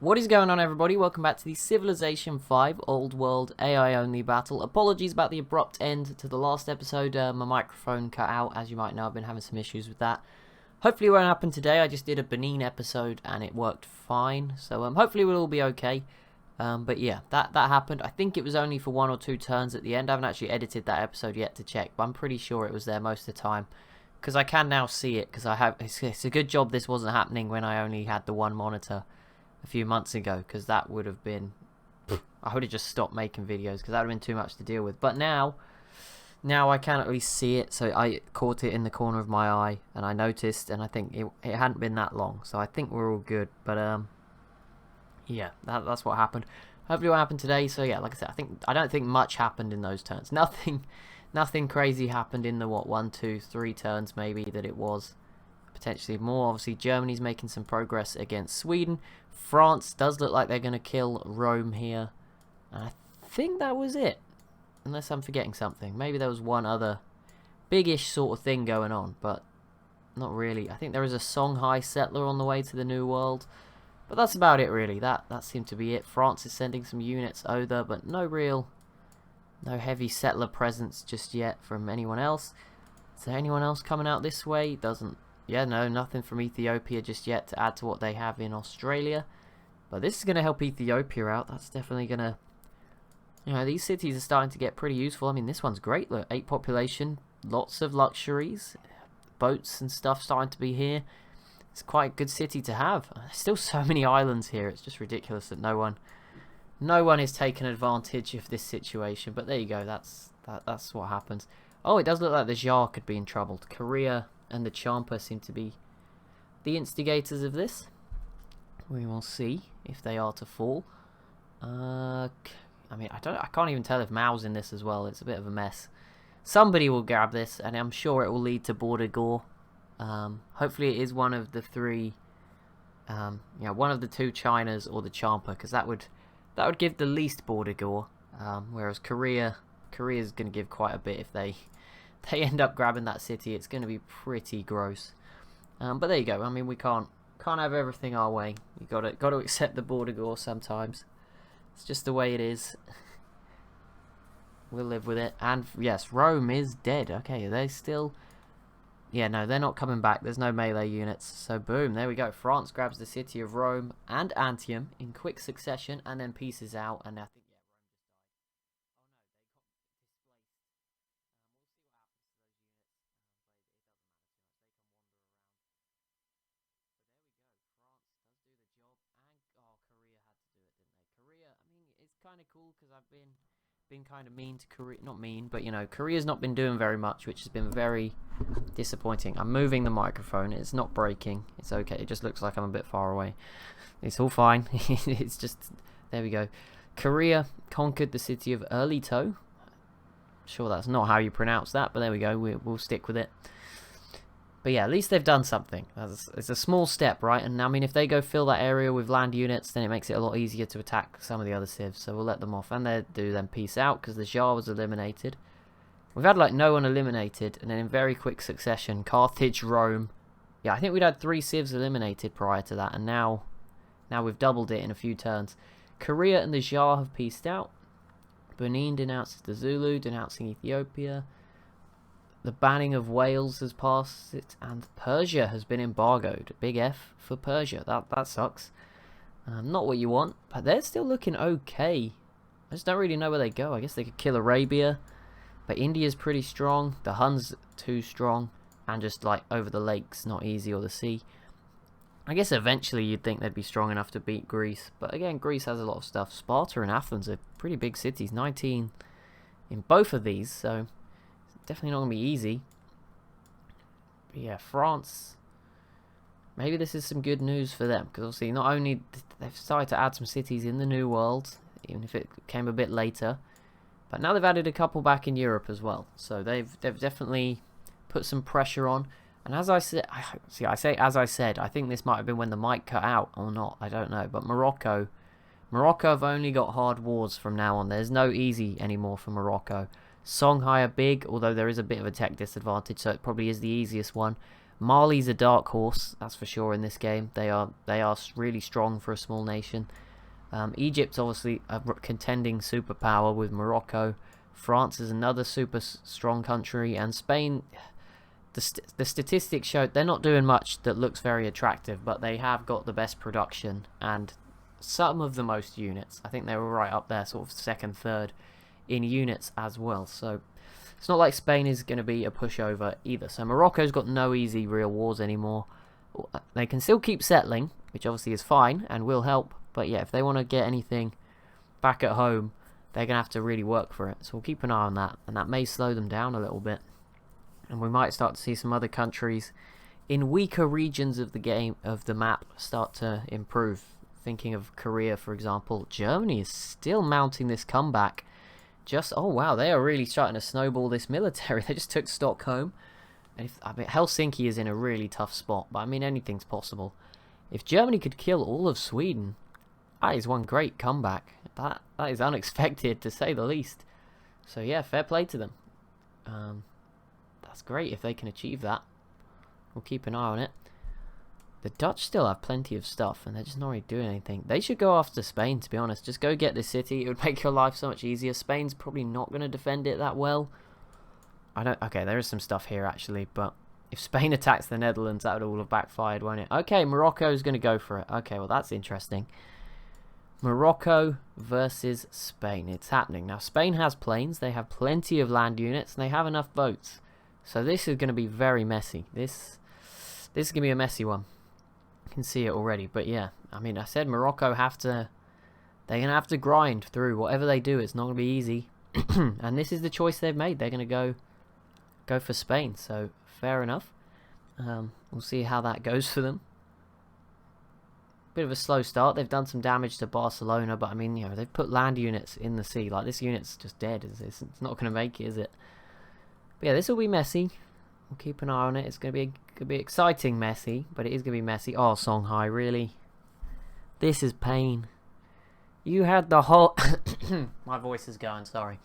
What is going on, everybody? Welcome back to the Civilization 5 Old World AI only battle. Apologies about the abrupt end to the last episode. My microphone cut out, as you might know. I've been having some issues with that. Hopefully it won't happen today. I just did a Benin episode and it worked fine. So hopefully we'll all be okay. But yeah, that happened. I think it was only for 1 or 2 turns at the end. I haven't actually edited that episode yet to check, but I'm pretty sure it was there most of the time. Because I can now see it, because it's a good job this wasn't happening when I only had the one monitor a few months ago, because that would have been, I would have just stopped making videos because that would have been too much to deal with. But now I can at least see it, so I caught it in the corner of my eye and I noticed, and I think it hadn't been that long, so I think we're all good. But yeah, that's what happened. Hopefully what happened today. So yeah, like I said, I don't think much happened in those turns. Nothing crazy happened in the 1, 2, 3 turns maybe that it was. Potentially more. Obviously Germany's making some progress against Sweden. France does look like they're going to kill Rome here, and I think that was it, unless I'm forgetting something. Maybe there was one other biggish sort of thing going on, but not really. I think there is a Songhai settler on the way to the New World, but that's about it really. That seemed to be it. France is sending some units over, but no heavy settler presence just yet from anyone else. Is there anyone else coming out this way? Yeah, no, nothing from Ethiopia just yet to add to what they have in Australia. But this is going to help Ethiopia out. That's definitely going to... You know, these cities are starting to get pretty useful. I mean, this one's great. Look, 8 population, lots of luxuries, boats and stuff starting to be here. It's quite a good city to have. There's still so many islands here. It's just ridiculous that no one is taking advantage of this situation. But there you go. That's what happens. Oh, it does look like the Jar could be in trouble. Korea and the Champa seem to be the instigators of this. We will see if they are to fall. I mean, I can't even tell if Mao's in this as well. It's a bit of a mess. Somebody will grab this, and I'm sure it will lead to border gore. Hopefully, it is one of the 3. One of the 2 Chinas or the Champa, because that would give the least border gore. Whereas Korea's going to give quite a bit if they end up grabbing that city. It's going to be pretty gross. But there you go. I mean, we can't have everything our way. You got to accept the border gore sometimes. It's just the way it is. We'll live with it. And yes, Rome is dead. Okay, are they still... Yeah, no, they're not coming back. There's no melee units. So boom, there we go. France grabs the city of Rome and Antium in quick succession and then pieces out. And I think... kind of cool because I've been kind of mean to Korea. Not mean, but you know, Korea's not been doing very much, which has been very disappointing. I'm moving the microphone. It's not breaking. It's okay. It just looks like I'm a bit far away. It's all fine. It's just... There we go. Korea conquered the city of Erlito. Sure that's not how you pronounce that, but there we go. We'll stick with it. But yeah, at least they've done something. It's a small step, right? And I mean, if they go fill that area with land units, then it makes it a lot easier to attack some of the other civs. So we'll let them off. And they do then peace out, because the Jar was eliminated. We've had like no one eliminated, and then in very quick succession, Carthage, Rome. Yeah, I think we'd had 3 civs eliminated prior to that, and now we've doubled it in a few turns. Korea and the Jar have peaced out. Benin denounces the Zulu, denouncing Ethiopia. The banning of Wales has passed it, and Persia has been embargoed. Big F for Persia. That sucks. Not what you want, but they're still looking okay. I just don't really know where they go. I guess they could kill Arabia, but India's pretty strong. The Huns too strong, and just like over the lakes, not easy, or the sea. I guess eventually you'd think they'd be strong enough to beat Greece, but again, Greece has a lot of stuff. Sparta and Athens are pretty big cities. 19 in both of these, so... Definitely not going to be easy. But yeah, France. Maybe this is some good news for them. Because obviously not only they've started to add some cities in the New World. Even if it came a bit later. But now they've added a couple back in Europe as well. So they've definitely put some pressure on. And as I said, I think this might have been when the mic cut out or not. I don't know. But Morocco have only got hard wars from now on. There's no easy anymore for Morocco. Songhai are big, although there is a bit of a tech disadvantage, so it probably is the easiest one. Mali's a dark horse, that's for sure in this game. They are really strong for a small nation. Egypt's obviously a contending superpower with Morocco. France is another super strong country, and Spain. The statistics show they're not doing much that looks very attractive, but they have got the best production and some of the most units. I think they were right up there, sort of second, third in units as well. So it's not like Spain is going to be a pushover either. So Morocco's got no easy real wars anymore. They can still keep settling, which obviously is fine and will help. But yeah, if they want to get anything back at home, they're going to have to really work for it. So we'll keep an eye on that, and that may slow them down a little bit. And we might start to see some other countries in weaker regions of the game, of the map, start to improve. Thinking of Korea, for example. Germany is still mounting this comeback. Oh wow, they are really starting to snowball this military. They just took Stockholm. And I mean, Helsinki is in a really tough spot, but I mean, anything's possible. If Germany could kill all of Sweden, that is one great comeback. That is unexpected, to say the least. So yeah, fair play to them. That's great if they can achieve that. We'll keep an eye on it. The Dutch still have plenty of stuff, and they're just not really doing anything. They should go after Spain, to be honest. Just go get this city. It would make your life so much easier. Spain's probably not going to defend it that well. Okay, there is some stuff here, actually, but if Spain attacks the Netherlands, that would all have backfired, won't it? Okay, Morocco's going to go for it. Okay, well, that's interesting. Morocco versus Spain. It's happening. Now, Spain has planes. They have plenty of land units, and they have enough boats. So this is going to be very messy. This is going to be a messy one. I can see it already. But yeah, I mean, I said Morocco they're going to have to grind through. Whatever they do, it's not going to be easy. And this is the choice they've made. They're going to go for Spain. So fair enough. We'll see how that goes for them. Bit of a slow start. They've done some damage to Barcelona, but I mean, you know, they've put land units in the sea. Like, this unit's just dead. It's not going to make it, is it? But yeah, this will be messy. We'll keep an eye on it. It's going to be exciting messy, but it is going to be messy. Oh, Songhai, really? This is pain. You had the whole... My voice is going, sorry.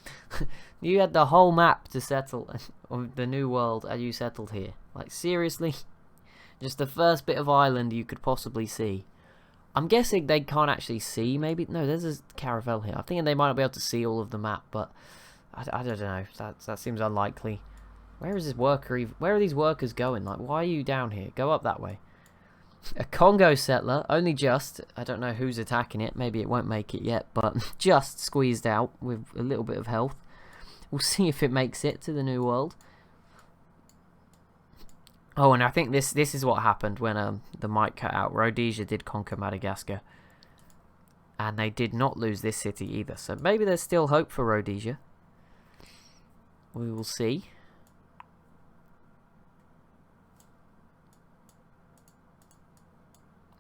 You had the whole map to settle of the new world, and you settled here. Like, seriously? Just the first bit of island you could possibly see. I'm guessing they can't actually see, maybe? No, there's a caravel here. I'm thinking they might not be able to see all of the map, but... I don't know. That seems unlikely. Where is this worker? Where are these workers going? Like, why are you down here? Go up that way. A Congo settler, only just. I don't know who's attacking it. Maybe it won't make it yet, but just squeezed out with a little bit of health. We'll see if it makes it to the new world. Oh, and I think this is what happened when the mic cut out. Rhodesia did conquer Madagascar, and they did not lose this city either. So maybe there's still hope for Rhodesia. We will see.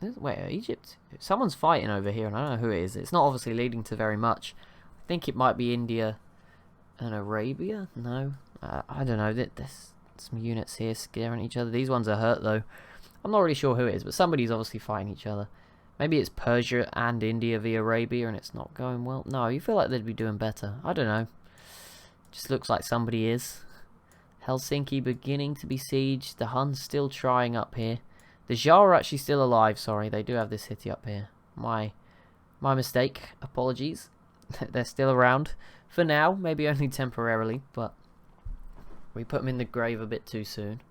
Wait, Egypt? Someone's fighting over here, and I don't know who it is. It's not obviously leading to very much. I think it might be India and Arabia? No. I don't know. There's some units here scaring each other. These ones are hurt, though. I'm not really sure who it is, but somebody's obviously fighting each other. Maybe it's Persia and India via Arabia, and it's not going well. No, you feel like they'd be doing better. I don't know. Just looks like somebody is. Helsinki beginning to be sieged. The Huns still trying up here. The Jar are actually still alive, sorry. They do have this city up here. My mistake. Apologies. They're still around. For now. Maybe only temporarily. But we put them in the grave a bit too soon.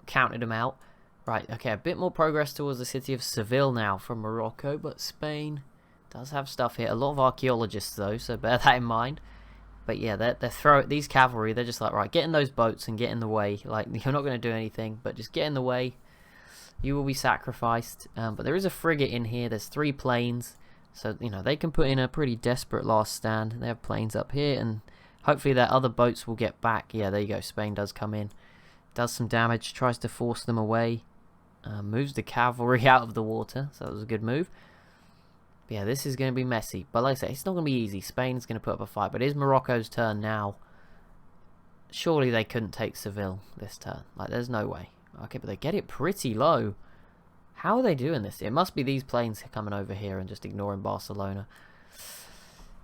Counted them out. Right, okay. A bit more progress towards the city of Seville now from Morocco. But Spain does have stuff here. A lot of archaeologists, though. So bear that in mind. But yeah, these cavalry, they're just like, right, get in those boats and get in the way. Like, you're not going to do anything, but just get in the way. You will be sacrificed. But there is a frigate in here. There's 3 planes. So, you know, they can put in a pretty desperate last stand. They have planes up here, and hopefully their other boats will get back. Yeah, there you go. Spain does come in. Does some damage. Tries to force them away. Moves the cavalry out of the water. So that was a good move. But yeah, this is going to be messy. But like I say, it's not going to be easy. Spain's going to put up a fight. But it is Morocco's turn now. Surely they couldn't take Seville this turn. Like, there's no way. Okay, but they get it pretty low. How are they doing this? It must be these planes coming over here and just ignoring Barcelona.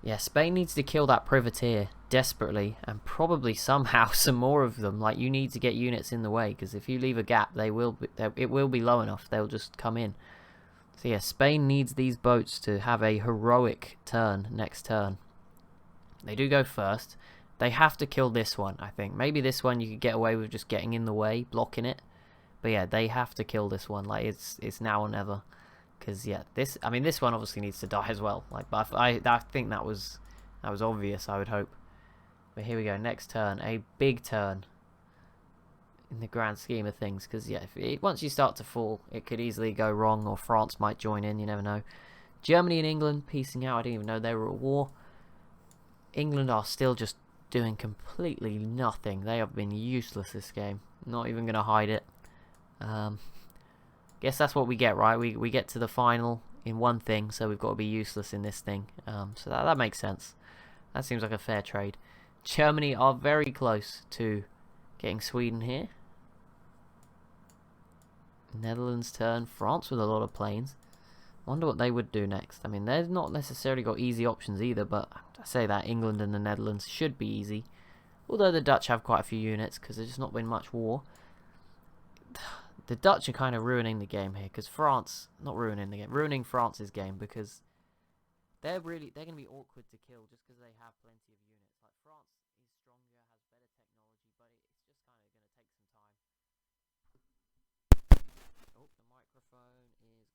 Yeah, Spain needs to kill that privateer desperately, and probably somehow some more of them. Like, you need to get units in the way, because if you leave a gap, it will be low enough. They'll just come in. So yeah, Spain needs these boats to have a heroic turn next turn. They do go first. They have to kill this one, I think. Maybe this one you could get away with just getting in the way, blocking it. But yeah, they have to kill this one. Like, it's now or never. Because yeah, this one obviously needs to die as well. Like, but I think that was obvious, I would hope. But here we go, next turn, a big turn in the grand scheme of things. Because yeah, once you start to fall, it could easily go wrong, or France might join in. You never know. Germany and England piecing out. I didn't even know they were at war. England are still just doing completely nothing. They have been useless this game. Not even going to hide it. Guess that's what we get, right? We get to the final in one thing, so we've got to be useless in this thing. So that makes sense. That seems like a fair trade. Germany are very close to getting Sweden here. Netherlands turn. France with a lot of planes. Wonder what they would do next. I mean, they've not necessarily got easy options either, but I say that England and the Netherlands should be easy. Although the Dutch have quite a few units, because there's just not been much war. The Dutch are kind of ruining the game here, because France, not ruining the game, ruining France's game, because they're going to be awkward to kill just because they have plenty of units. Like, France is stronger, has better technology, but it's just kind of going to take some time. Oh, the microphone is gone.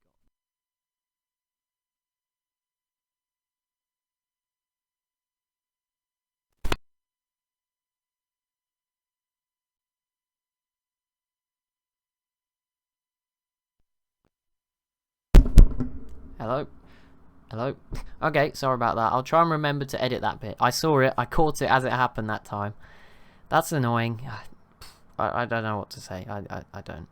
Hello? Hello? Okay, sorry about that. I'll try and remember to edit that bit. I saw it. I caught it as it happened that time. That's annoying. I don't know what to say. I don't.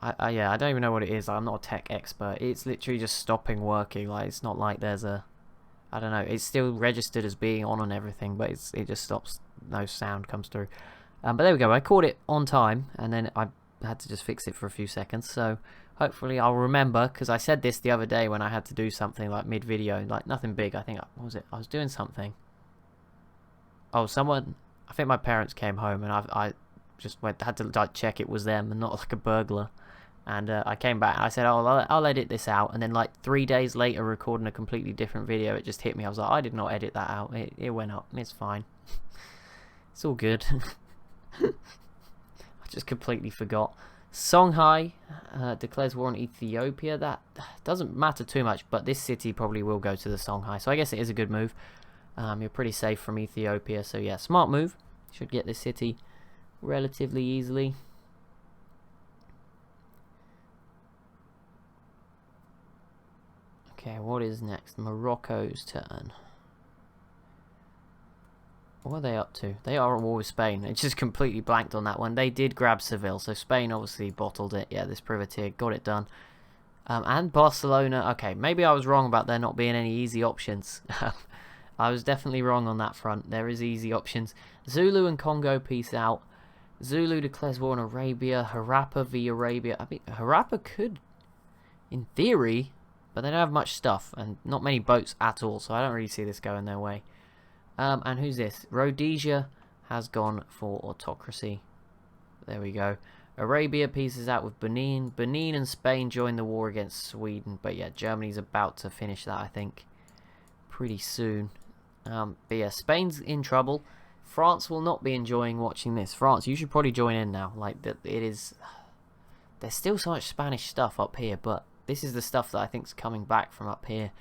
Yeah, I don't even know what it is. I'm not a tech expert. It's literally just stopping working. Like, it's not like there's a... I don't know. It's still registered as being on and everything, but it just stops. No sound comes through. But there we go. I caught it on time, and then I had to just fix it for a few seconds. So hopefully I'll remember, because I said this the other day when I had to do something like mid-video, like nothing big. I think, what was it? I was doing something. Oh, someone... I think my parents came home, and I just had to like check it was them and not like a burglar. And I came back and I said, oh, I'll edit this out. And then like 3 days later, recording a completely different video, it just hit me. I was like, I did not edit that out. It went up. It's fine. It's all good. I just completely forgot. Songhai declares war on Ethiopia. That doesn't matter too much, but this city probably will go to the Songhai. So I guess it is a good move. You're pretty safe from Ethiopia. So yeah, smart move. Should get this city relatively easily. Okay, what is next? Morocco's turn. What are they up to? They are at war with Spain. It just completely blanked on that one. They did grab Seville, so Spain obviously bottled it. Yeah, this privateer got it done. And Barcelona. Okay, maybe I was wrong about there not being any easy options. I was definitely wrong on that front. There is easy options. Zulu and Congo peace out. Zulu declares war on Arabia. Harappa v Arabia. I mean, Harappa could, in theory, but they don't have much stuff and not many boats at all, so I don't really see this going their way. And who's this? Rhodesia has gone for autocracy. There we go. Arabia pieces out with Benin. Benin and Spain join the war against Sweden. But yeah, Germany's about to finish that, I think, pretty soon. But yeah, Spain's in trouble. France will not be enjoying watching this. France, you should probably join in now. Like, it is... There's still so much Spanish stuff up here, but this is the stuff that I think is coming back from up here.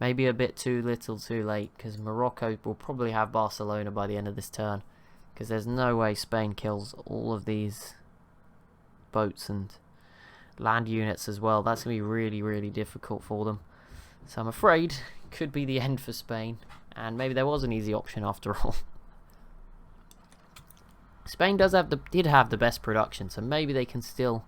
Maybe a bit too little too late, because Morocco will probably have Barcelona by the end of this turn. Because there's no way Spain kills all of these boats and land units as well. That's going to be really, really difficult for them. So I'm afraid it could be the end for Spain. And maybe there was an easy option after all. Spain did have the best production, so maybe they can still,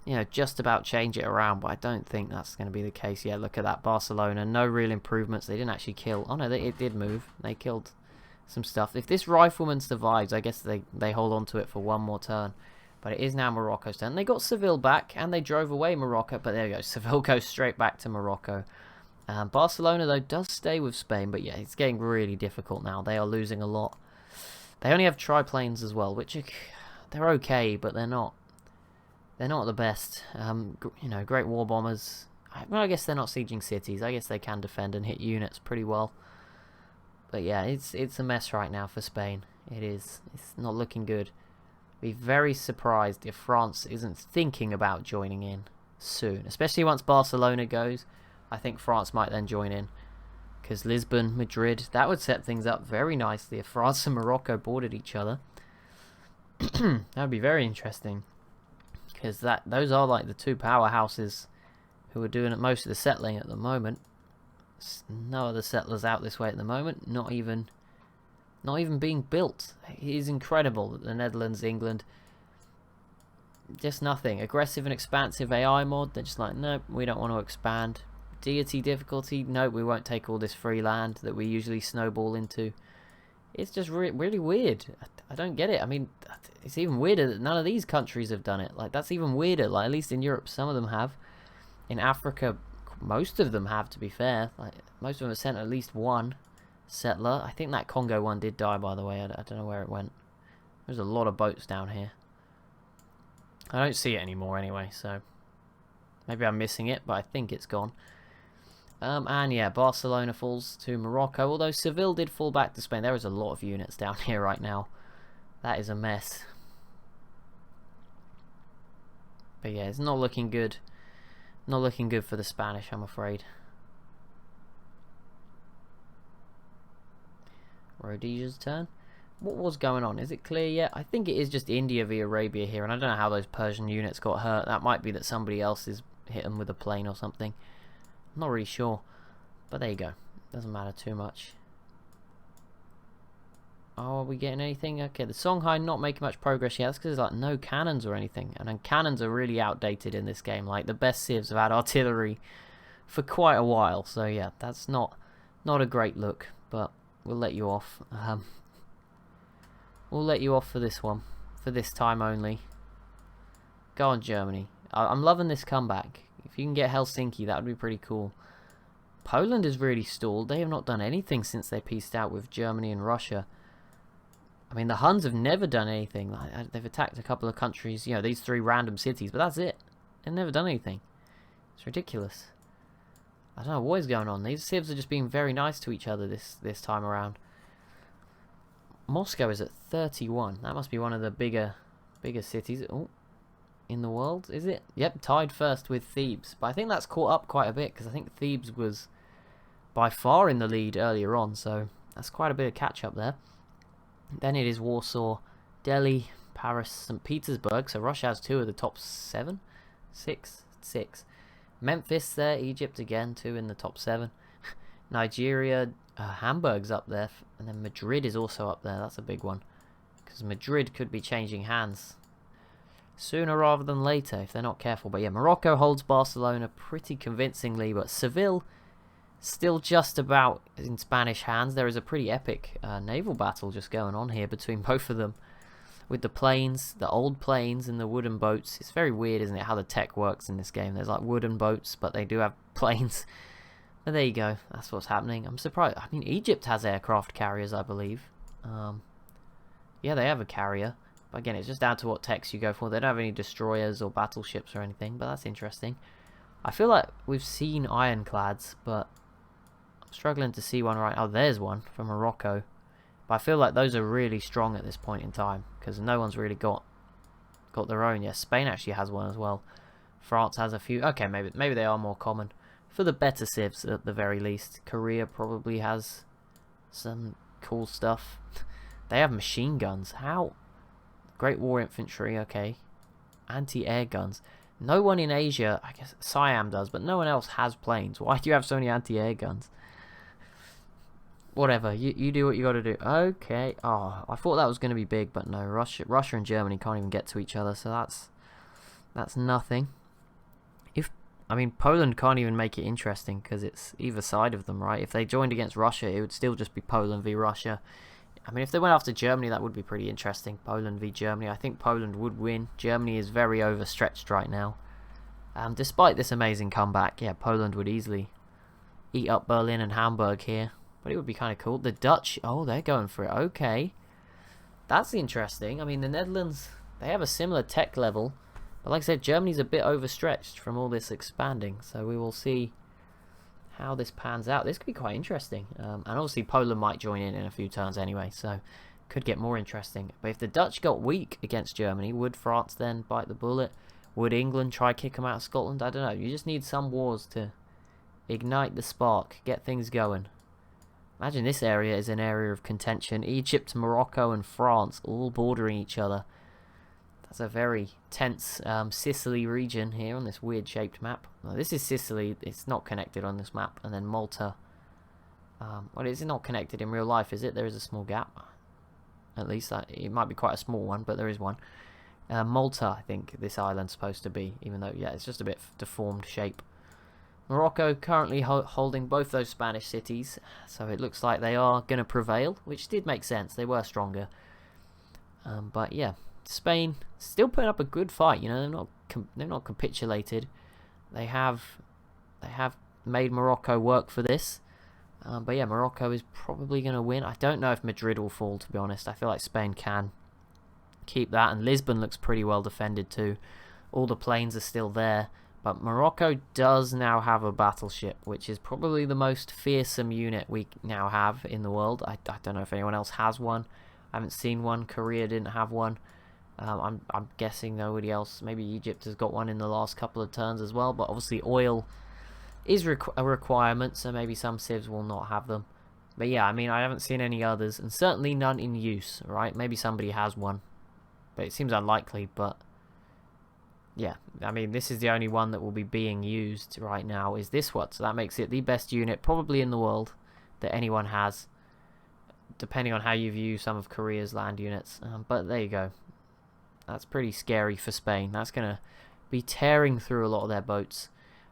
you know, just about change it around, but I don't think that's going to be the case. Yeah, look at that. Barcelona, no real improvements. They didn't actually kill. Oh no, it did move. They killed some stuff. If this rifleman survives, I guess they hold on to it for one more turn. But it is now Morocco's turn. They got Seville back, and they drove away Morocco, but there you go. Seville goes straight back to Morocco. Barcelona, though, does stay with Spain, but yeah, it's getting really difficult now. They are losing a lot. They only have triplanes as well, which they're okay, but they're not. They're not the best. You know, great war bombers. Well, I guess they're not sieging cities. I guess they can defend and hit units pretty well. But yeah, it's a mess right now for Spain. It is. It's not looking good. Be very surprised if France isn't thinking about joining in soon, especially once Barcelona goes. I think France might then join in, because Lisbon, Madrid, that would set things up very nicely if France and Morocco bordered each other. That would be very interesting, because those are like the two powerhouses who are doing most of the settling at the moment. No other settlers out this way at the moment. Not even being built. It is incredible that the Netherlands, England, just nothing. Aggressive and expansive AI mod. They're just like, nope, we don't want to expand. Deity difficulty. Nope, we won't take all this free land that we usually snowball into. It's just really weird. I don't get it. I mean, it's even weirder that none of these countries have done it. Like, that's even weirder. Like, at least in Europe, some of them have. In Africa, most of them have, to be fair. Like, most of them have sent at least one settler. I think that Congo one did die, by the way. I don't know where it went. There's a lot of boats down here. I don't see it anymore anyway, so maybe I'm missing it, but I think it's gone. And yeah, Barcelona falls to Morocco, although Seville did fall back to Spain. There is a lot of units down here right now. That is a mess. But yeah, it's not looking good. Not looking good for the Spanish, I'm afraid. Rhodesia's turn. What was going on? Is it clear yet? I think it is just India v Arabia here, and I don't know how those Persian units got hurt. That might be that somebody else is hit them with a plane or something. I'm not really sure. But there you go. Doesn't matter too much. Oh, are we getting anything? Okay, the Songhai not making much progress yet. That's because there's like no cannons or anything. And then cannons are really outdated in this game. Like, the best civs have had artillery for quite a while. So yeah, that's not a great look. But we'll let you off. We'll let you off for this one. For this time only. Go on, Germany. I'm loving this comeback. If you can get Helsinki, that would be pretty cool. Poland is really stalled. They have not done anything since they peaced out with Germany and Russia. I mean, the Huns have never done anything. Like, they've attacked a couple of countries, you know, these 3 random cities, but that's it. They've never done anything. It's ridiculous. I don't know what is going on. These civs are just being very nice to each other this time around. Moscow is at 31. That must be one of the bigger cities in the world, is it? Yep, tied first with Thebes. But I think that's caught up quite a bit, because I think Thebes was by far in the lead earlier on, so that's quite a bit of catch-up there. Then it is Warsaw, Delhi, Paris, St. Petersburg. So Russia has 2 of the top 7? 6? Memphis there, Egypt again, 2 in the top 7. Nigeria, Hamburg's up there. And then Madrid is also up there. That's a big one. Because Madrid could be changing hands sooner rather than later if they're not careful. But yeah, Morocco holds Barcelona pretty convincingly. But Seville still just about in Spanish hands. There is a pretty epic naval battle just going on here between both of them. With the planes, the old planes and the wooden boats. It's very weird, isn't it, how the tech works in this game. There's like wooden boats, but they do have planes. But there you go. That's what's happening. I'm surprised. I mean, Egypt has aircraft carriers, I believe. Yeah, they have a carrier. But again, it's just down to what techs you go for. They don't have any destroyers or battleships or anything, but that's interesting. I feel like we've seen ironclads, but I'm struggling to see one right. Oh, there's one from Morocco. But I feel like those are really strong at this point in time, because no one's really got their own. Yeah, Spain actually has one as well. France has a few. Okay, maybe they are more common. For the better civs, at the very least. Korea probably has some cool stuff. They have machine guns. How? Great War Infantry, okay. Anti-air guns. No one in Asia, I guess Siam does, but no one else has planes. Why do you have so many anti-air guns? Whatever, you do what you gotta do. Okay. Oh, I thought that was going to be big, but no. Russia and Germany can't even get to each other, so that's nothing. I mean, Poland can't even make it interesting, because it's either side of them, right? If they joined against Russia, it would still just be Poland v Russia. I mean, if they went after Germany, that would be pretty interesting. Poland v Germany. I think Poland would win. Germany is very overstretched right now. Despite this amazing comeback, yeah, Poland would easily eat up Berlin and Hamburg here. But it would be kind of cool. The Dutch, oh, they're going for it. Okay. That's interesting. I mean, the Netherlands, they have a similar tech level. But like I said, Germany's a bit overstretched from all this expanding. So we will see how this pans out. This could be quite interesting. And obviously Poland might join in a few turns anyway. So could get more interesting. But if the Dutch got weak against Germany, would France then bite the bullet? Would England try kick them out of Scotland? I don't know. You just need some wars to ignite the spark. Get things going. Imagine this area is an area of contention. Egypt, Morocco and France all bordering each other. That's a very tense Sicily region here on this weird shaped map. Well, this is Sicily. It's not connected on this map. And then Malta. Well, is it not connected in real life, is it? There is a small gap. At least it might be quite a small one, but there is one. Malta, I think this island's supposed to be. Even though, yeah, it's just a bit deformed shape. Morocco currently holding both those Spanish cities, so it looks like they are going to prevail, which did make sense. They were stronger. But yeah, Spain still putting up a good fight. You know, they're not capitulated. They have made Morocco work for this. But yeah, Morocco is probably going to win. I don't know if Madrid will fall, to be honest. I feel like Spain can keep that, and Lisbon looks pretty well defended too. All the planes are still there. But Morocco does now have a battleship, which is probably the most fearsome unit we now have in the world. I don't know if anyone else has one. I haven't seen one. Korea didn't have one. I'm guessing nobody else. Maybe Egypt has got one in the last couple of turns as well. But obviously oil is a requirement, so maybe some civs will not have them. But yeah, I mean, I haven't seen any others, and certainly none in use, right? Maybe somebody has one, but it seems unlikely, but yeah, I mean, this is the only one that will be being used right now, is this one. So that makes it the best unit probably in the world that anyone has, depending on how you view some of Korea's land units. But there you go. That's pretty scary for Spain. That's going to be tearing through a lot of their boats.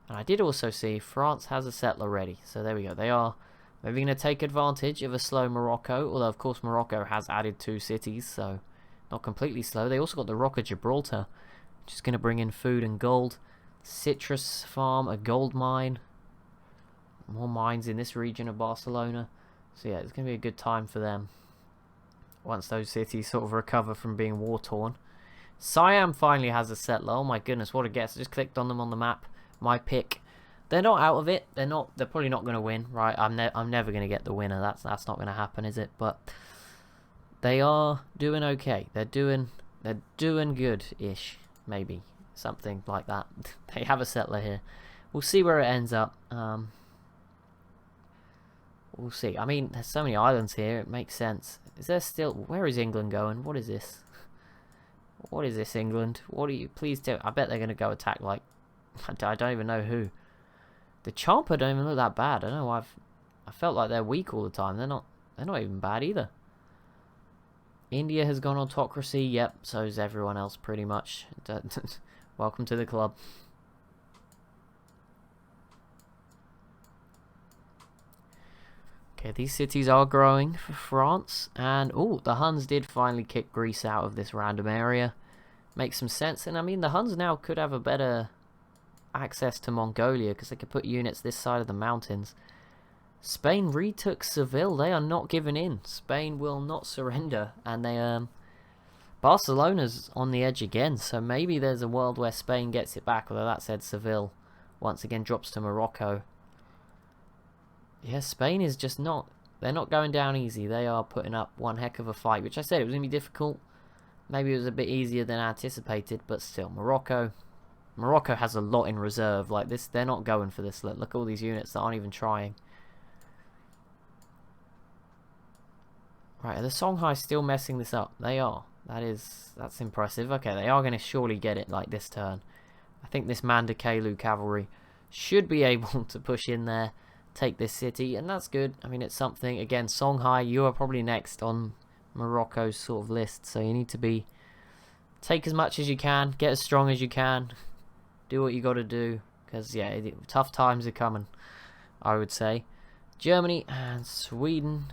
And I did also see France has a settler ready. So there we go. They are maybe going to take advantage of a slow Morocco. Although, of course, Morocco has added 2 cities, so not completely slow. They also got the Rock of Gibraltar, which is going to bring in food and gold. Citrus farm, a gold mine. More mines in this region of Barcelona. So yeah, it's going to be a good time for them once those cities sort of recover from being war-torn. Siam finally has a settler. Oh my goodness, what a guess. I just clicked on them on the map. My pick. They're not out of it. They're probably not going to win, right? I'm never going to get the winner. That's not going to happen, is it? But they are doing okay. They're doing good-ish. Maybe something like that. They have a settler here. We'll see where it ends up. We'll see. I mean, there's so many islands here. It makes sense. Is there still? Where is England going? What is this? What is this, England? What are you? Please tell. I bet they're going to go attack. Like, I don't even know who. The Champa don't even look that bad. I don't know. I felt like they're weak all the time. They're not even bad either. India has gone autocracy. Yep, so is everyone else pretty much. Welcome to the club. Okay, these cities are growing for France. And, oh, the Huns did finally kick Greece out of this random area. Makes some sense. And, I mean, the Huns now could have a better access to Mongolia, because they could put units this side of the mountains. Spain retook Seville. They are not giving in. Spain will not surrender. And they Barcelona's on the edge again. So maybe there's a world where Spain gets it back. Although that said, Seville once again drops to Morocco. Yeah, Spain is just not... They're not going down easy. They are putting up one heck of a fight. Which I said, it was going to be difficult. Maybe it was a bit easier than anticipated. But still, Morocco has a lot in reserve. Like this, they're not going for this. Look at all these units that aren't even trying. Right, are the Songhai still messing this up? They are. That's impressive. Okay, they are going to surely get it like this turn. I think this Mandakelu cavalry should be able to push in there, take this city, and that's good. I mean, it's something. Again, Songhai, you are probably next on Morocco's sort of list, so you need to take as much as you can, get as strong as you can, do what you got to do, because yeah, tough times are coming, I would say. Germany and Sweden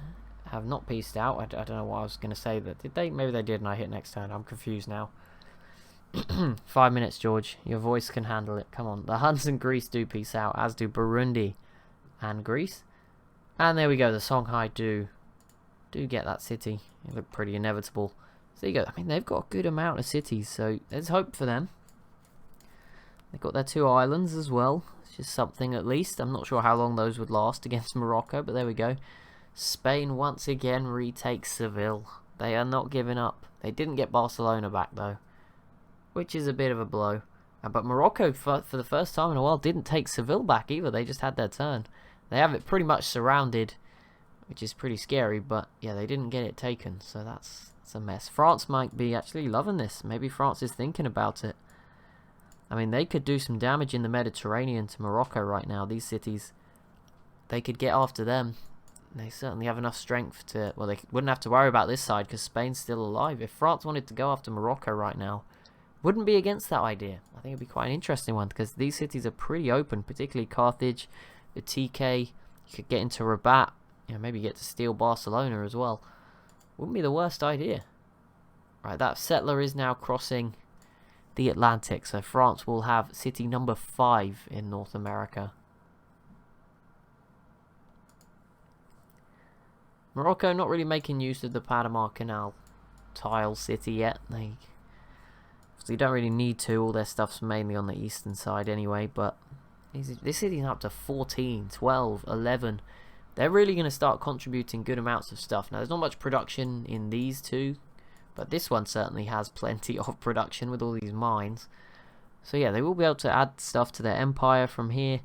have not pieced out. I don't know what I was going to say. Did they? Maybe they did and I hit next turn. I'm confused now. 5 minutes, George. Your voice can handle it. Come on. The Huns and Greece do piece out, as do Burundi and Greece. And there we go, the Songhai do get that city. It looked pretty inevitable. So there you go. I mean, they've got a good amount of cities, so there's hope for them. They've got their 2 islands as well. It's just something at least. I'm not sure how long those would last against Morocco, but there we go. Spain once again retakes Seville. They are not giving up. They didn't get Barcelona back though, which is a bit of a blow. But Morocco, for the first time in a while, didn't take Seville back either. They just had their turn. They have it pretty much surrounded, which is pretty scary. But yeah, they didn't get it taken, so that's a mess. France might be actually loving this. Maybe France is thinking about it. I mean, they could do some damage in the Mediterranean to Morocco right now. These cities, they could get after them. They certainly have enough strength to... Well, they wouldn't have to worry about this side because Spain's still alive. If France wanted to go after Morocco right now, wouldn't be against that idea. I think it'd be quite an interesting one because these cities are pretty open, particularly Carthage, the TK. You could get into Rabat, you know, maybe get to steal Barcelona as well. Wouldn't be the worst idea. Right, that settler is now crossing the Atlantic, so France will have city number 5 in North America. Morocco not really making use of the Panama Canal tile city yet. They don't really need to. All their stuff's mainly on the eastern side anyway, but this city's up to 14, 12, 11. They're really going to start contributing good amounts of stuff. Now, there's not much production in these two, but this one certainly has plenty of production with all these mines. So yeah, they will be able to add stuff to their empire from here.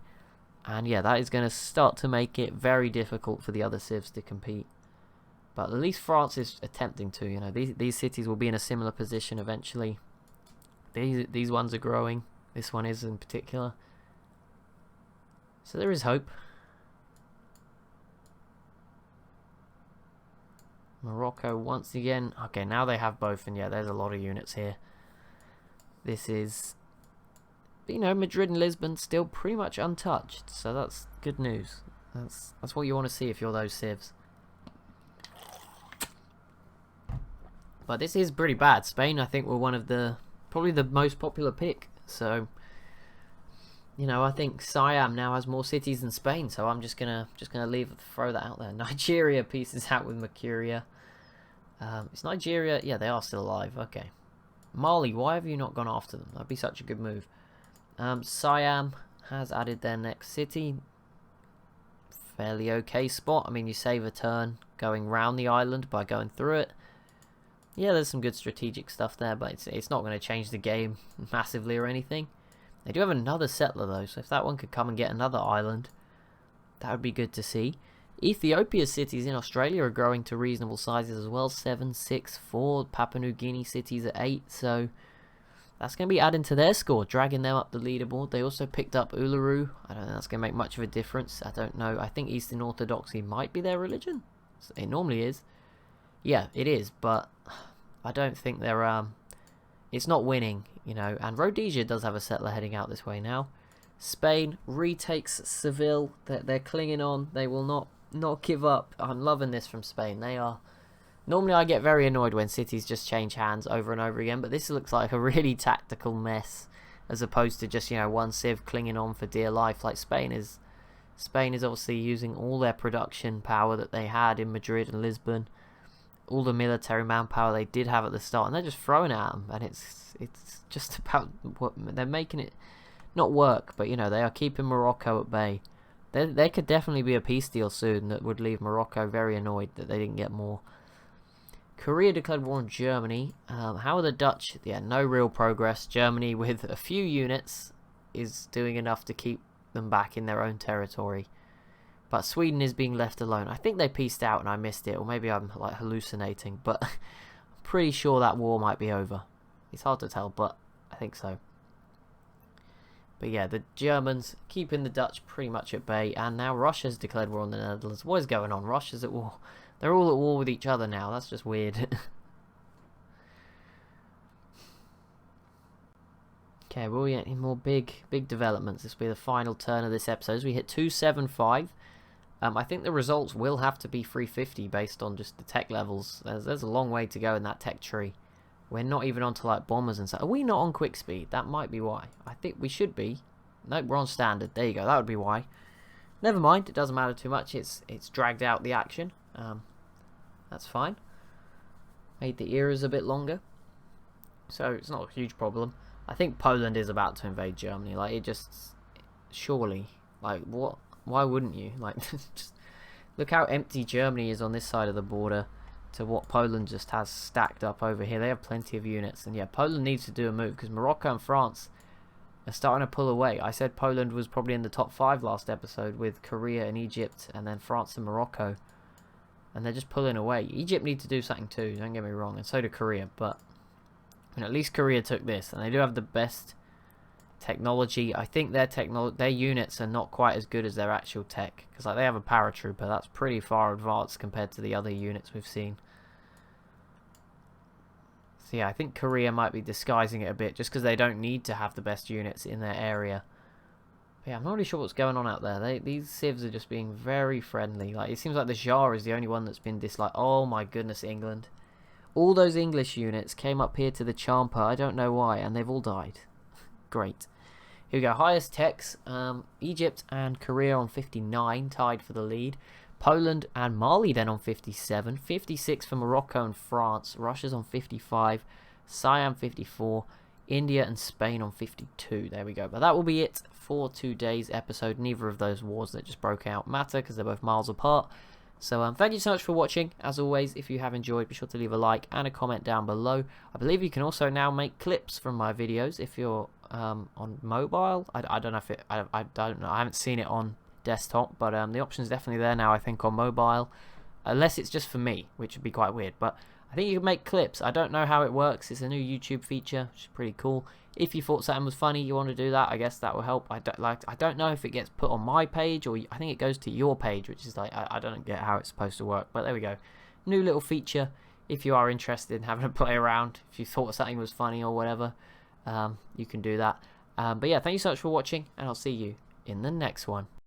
And yeah, that is going to start to make it very difficult for the other civs to compete. But at least France is attempting to, you know. These cities will be in a similar position eventually. These ones are growing. This one is in particular. So there is hope. Morocco once again. Okay, now they have both, and yeah, there's a lot of units here. This is, you know, Madrid and Lisbon still pretty much untouched, so that's good news. That's what you want to see if you're those civs. But this is pretty bad. Spain, I think, were one of probably the most popular pick. So, you know, I think Siam now has more cities than Spain. So I'm just gonna throw that out there. Nigeria pieces out with Mercuria. It's Nigeria. Yeah, they are still alive. Okay. Mali, why have you not gone after them? That'd be such a good move. Siam has added their next city. Fairly okay spot. I mean, you save a turn going round the island by going through it. Yeah, there's some good strategic stuff there, but it's not going to change the game massively or anything. They do have another settler though, so if that one could come and get another island, that would be good to see. Ethiopia's cities in Australia are growing to reasonable sizes as well. 7, 6, 4. Papua New Guinea cities at 8, so that's going to be adding to their score, dragging them up the leaderboard. They also picked up Uluru. I don't think that's going to make much of a difference. I don't know. I think Eastern Orthodoxy might be their religion. It normally is. Yeah, it is, but I don't think they're it's not winning, you know. And Rhodesia does have a settler heading out this way now. Spain retakes Seville. They're clinging on. They will not give up. I'm loving this from Spain. They are. Normally I get very annoyed when cities just change hands over and over again, but this looks like a really tactical mess as opposed to just, you know, one civ clinging on for dear life like Spain is. Spain is obviously using all their production power that they had in Madrid and Lisbon. All the military manpower they did have at the start, and they're just throwing at them, and it's just about what they're making it not work, but you know, they are keeping Morocco at bay. There could definitely be a peace deal soon that would leave Morocco very annoyed that they didn't get more. Korea declared war on Germany. How are the Dutch? Yeah, no real progress. Germany, with a few units, is doing enough to keep them back in their own territory. But Sweden is being left alone. I think they pieced out and I missed it, or maybe I'm like hallucinating, but I'm pretty sure that war might be over. It's hard to tell, but I think so. But yeah, the Germans keeping the Dutch pretty much at bay, and now Russia's declared war on the Netherlands. What is going on? Russia's at war. They're all at war with each other now. That's just weird. Okay, will we get any more big developments? This will be the final turn of this episode. As we hit 275. I think the results will have to be 350 based on just the tech levels. There's a long way to go in that tech tree. We're not even onto like bombers and stuff. Are we not on quick speed? That might be why. I think we should be. Nope, we're on standard. There you go. That would be why. Never mind, it doesn't matter too much. It's dragged out the action. That's fine. Made the eras a bit longer, so it's not a huge problem. I think Poland is about to invade Germany. Like, it just, surely, like, what? Why wouldn't you? Like, just look how empty Germany is on this side of the border to what Poland just has stacked up over here. They have plenty of units, and yeah, Poland needs to do a move because Morocco and France are starting to pull away. I said Poland was probably in the top 5 last episode with Korea and Egypt, and then France and Morocco, and they're just pulling away. Egypt need to do something too, don't get me wrong, and so do Korea, but I mean, at least Korea took this, and they do have the best technology. I think their units are not quite as good as their actual tech, because like they have a paratrooper that's pretty far advanced compared to the other units we've seen. So yeah, I think Korea might be disguising it a bit just because they don't need to have the best units in their area. But yeah, I'm not really sure what's going on out there. These civs are just being very friendly. Like, it seems like the Shah is the only one that's been disliked. Oh my goodness, England. All those English units came up here to the Champa. I don't know why, and they've all died. Great. Here we go. Highest techs. Egypt and Korea on 59, tied for the lead. Poland and Mali then on 57. 56 for Morocco and France. Russia's on 55. Siam 54. India and Spain on 52. There we go. But that will be it for today's episode. Neither of those wars that just broke out matter because they're both miles apart. So thank you so much for watching. As always, if you have enjoyed, be sure to leave a like and a comment down below. I believe you can also now make clips from my videos if you're on mobile. I don't know if it. I don't know. I haven't seen it on desktop, but the option's definitely there now, I think, on mobile, unless it's just for me, which would be quite weird. But I think you can make clips. I don't know how it works. It's a new YouTube feature, which is pretty cool. If you thought something was funny, you want to do that, I guess that will help. I don't know if it gets put on my page, or I think it goes to your page, which is like, I don't get how it's supposed to work, but there we go. New little feature if you are interested in having a play around. If you thought something was funny or whatever, you can do that. But yeah, thank you so much for watching, and I'll see you in the next one.